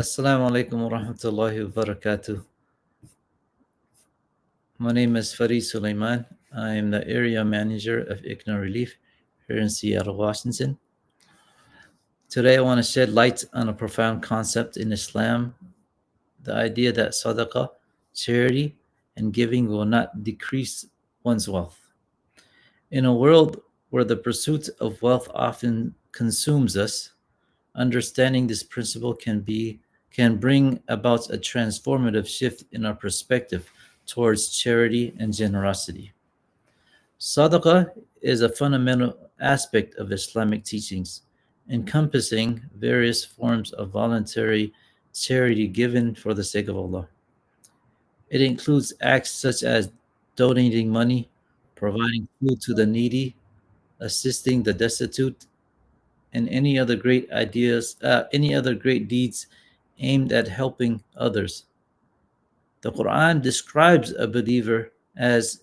Assalamu alaikum wa rahmatullahi wa barakatuh. My name is Farid Sulaiman. I am the area manager of ICNA Relief here in Seattle, Washington. Today, I want to shed light on a profound concept in Islam, the idea that sadaqah, charity, and giving will not decrease one's wealth. In a world where the pursuit of wealth often consumes us, understanding this principle can bring about a transformative shift in our perspective towards charity and generosity. Sadaqah is a fundamental aspect of Islamic teachings, encompassing various forms of voluntary charity given for the sake of Allah. It includes acts such as donating money, providing food to the needy, assisting the destitute, and any other great deeds aimed at helping others. The Quran describes a believer as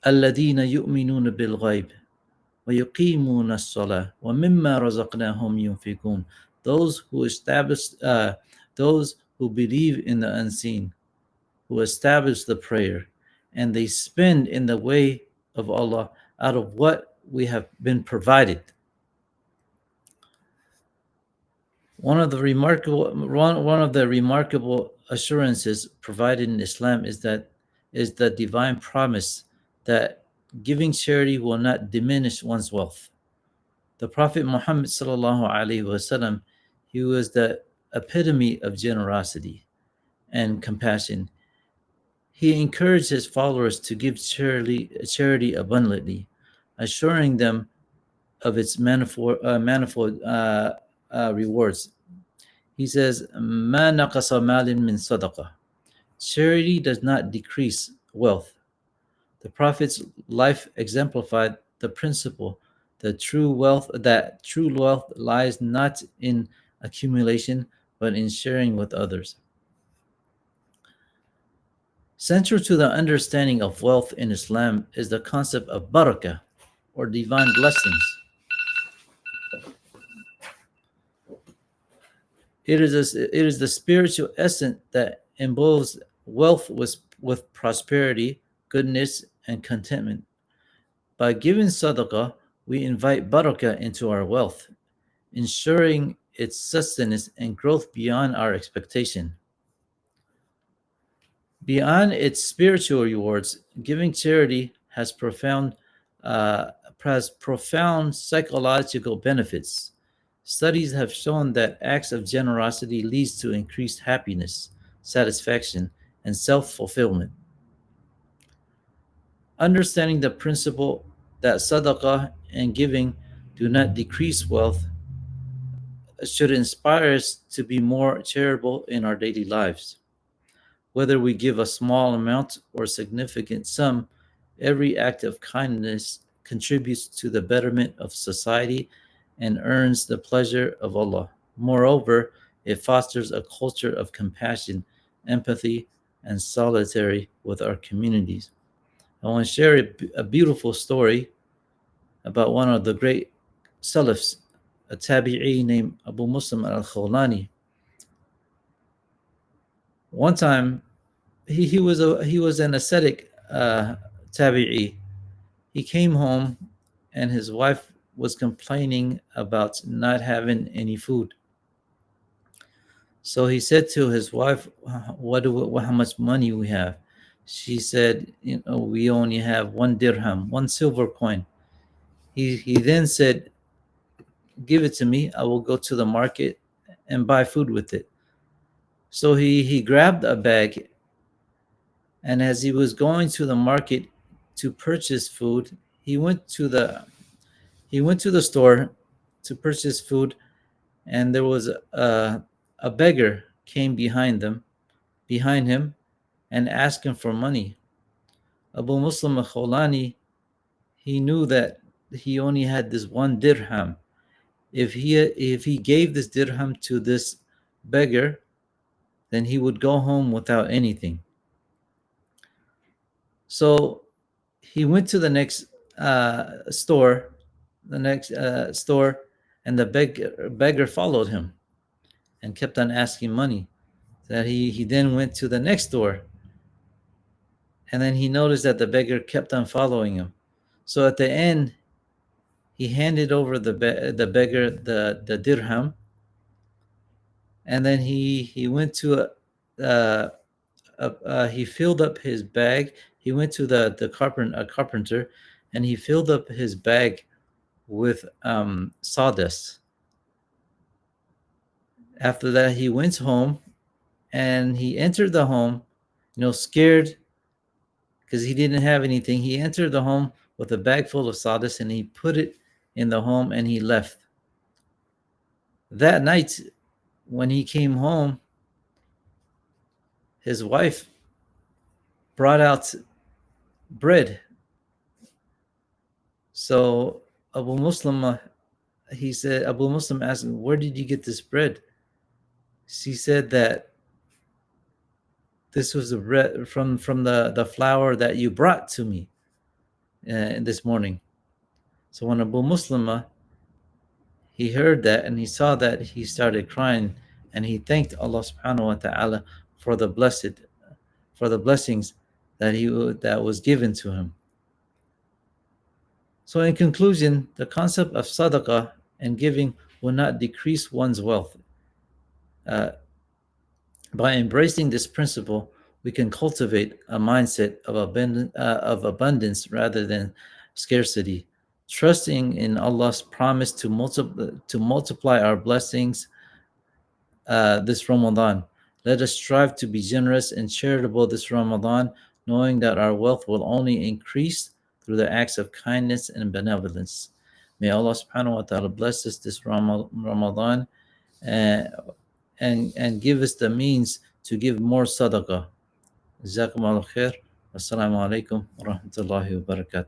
الذين يؤمنون بالغيب ويقيمون الصلاة ومما رزقناهم ينفقون. Those who believe in the unseen, who establish the prayer, and they spend in the way of Allah out of what we have been provided. One of the remarkable assurances provided in Islam is the divine promise that giving charity will not diminish one's wealth. The Prophet Muhammad sallallahu alaihi wasallam, he was the epitome of generosity and compassion. He encouraged his followers to give charity abundantly, assuring them of its manifold rewards. He says, "Ma naqasa malin min sadaqah." Charity does not decrease wealth. The Prophet's life exemplified the principle that true wealth lies not in accumulation but in sharing with others. Central to the understanding of wealth in Islam is the concept of barakah, or divine blessings. It is the spiritual essence that involves wealth with prosperity, goodness, and contentment. By giving sadaqah, we invite barakah into our wealth, ensuring its sustenance and growth beyond our expectation. Beyond its spiritual rewards, giving charity uh, has profound psychological benefits. Studies have shown that acts of generosity leads to increased happiness, satisfaction, and self-fulfillment. Understanding the principle that sadaqah and giving do not decrease wealth should inspire us to be more charitable in our daily lives. Whether we give a small amount or significant sum, every act of kindness contributes to the betterment of society and earns the pleasure of Allah. Moreover, it fosters a culture of compassion, empathy, and solidarity with our communities. I want to share a beautiful story about one of the great Salafs, a tabi'i named Abu Muslim al-Khawlani. One time, he was an ascetic tabi'i. He came home, and his wife was complaining about not having any food. So he said to his wife, how much money we have?" She said, "We only have one dirham, one silver coin." He then said, "Give it to me. I will go to the market and buy food with it." So he grabbed a bag, and as he was going to the market to purchase food, he went to the store to purchase food, and there was a beggar came behind him, and asked him for money. Abu Muslim al-Khawlani, he knew that he only had this one dirham. If he gave this dirham to this beggar, then he would go home without anything. So he went to the next store, and the beggar followed him. and kept on asking money. That he then went to the next door, and then he noticed that the beggar kept on following him. So at the end, he handed over the beggar the dirham, and then he went to uh, he filled up his bag. He went to the carpenter, and he filled up his bag with sawdust. After that, he went home, and he entered the home, scared because he didn't have anything. He entered the home with a bag full of sawdust, and he put it in the home, and he left. That night, when he came home, his wife brought out bread. So Abu Muslim asked him, "Where did you get this bread?" She said that this was the bread from the flour that you brought to me this morning. So when Abu Muslim he heard that and he saw that, he started crying, and he thanked Allah subhanahu wa ta'ala for the blessings that was given to him. So in conclusion, the concept of sadaqah and giving will not decrease one's wealth. Uh, by embracing this principle, we can cultivate a mindset of abundance rather than scarcity, trusting in Allah's promise to multiply our blessings this Ramadan. Let us strive to be generous and charitable this Ramadan, knowing that our wealth will only increase through the acts of kindness and benevolence. May Allah subhanahu wa ta'ala bless us this Ramadan, and, and give us the means to give more sadaqah. Jazakum Allah khair. Assalamu alaikum wa rahmatullahi wa barakatuh.